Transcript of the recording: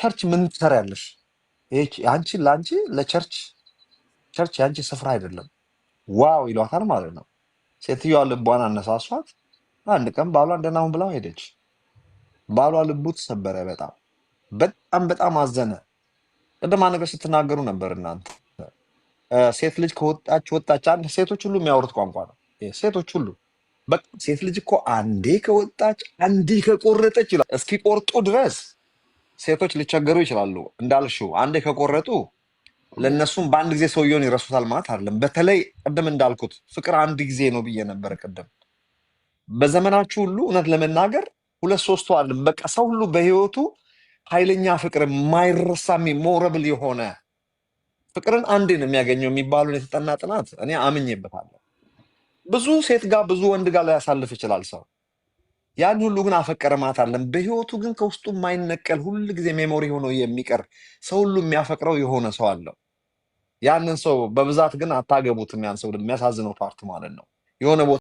ቸርች ምን ትሰሪያለሽ? ይሄ አንቺ ለአንቺ ለቸርች ቸርች የአንቺ ስፍራ አይደለም። ዋው ይሏታል ማለት ነው። ሴትዮዋ ልቧን አነሳሷት። አንድ ቀን ባሏን ደህና ሁን ብላው ሄደች። ባሏ ልቡ ተሰበረ። በጣም በጣም በጣም አዘነ። ቅድማ ነገር ስትናገሩ ነበር እናንተ ሴት ልጅ ከወጣች ወጣች። አንድ ሴቶች ሁሉ የሚያወሩት ቋንቋ ነው ይሄ። ሴቶች ሁሉ በቃ ሴት ልጅ እኮ አንዴ ከወጣች አንዴ ከቆረጠች ይላል። እስኪቆርጡ ድረስ ሴቶች ሊቸገሩ ይችላሉ። እንዳልሽው አንዴ ከቆረጡ ለእነሱም በአንድ ጊዜ ሰውየውን ይረሱታል ማለት አይደለም። በተለይ ቅድም እንዳልኩት ፍቅር አንድ ጊዜ ነው ብዬ ነበረ ቅድም። በዘመናችሁ ሁሉ እውነት ለመናገር ሁለት ሶስቱ አለ በቃ ሰው ሁሉ በህይወቱ ኃይለኛ ፍቅር የማይረሳ ሞረብል የሆነ ፍቅርን አንዴ ነው የሚያገኘው የሚባሉን የተጠና ጥናት እኔ አምኜበታለሁ። ብዙ ሴት ጋር ብዙ ወንድ ጋር ሊያሳልፍ ይችላል ሰው። ያን ሁሉ ግን አፈቀረ ማለት አይደለም። በህይወቱ ግን ከውስጡ የማይነቀል ሁል ጊዜ ሜሞሪ ሆኖ የሚቀር ሰው ሁሉ የሚያፈቅረው የሆነ ሰው አለው። ያንን ሰው በብዛት ግን አታገቡትም። ያን ሰው የሚያሳዝነው ፓርት ማለት ነው የሆነ ቦታ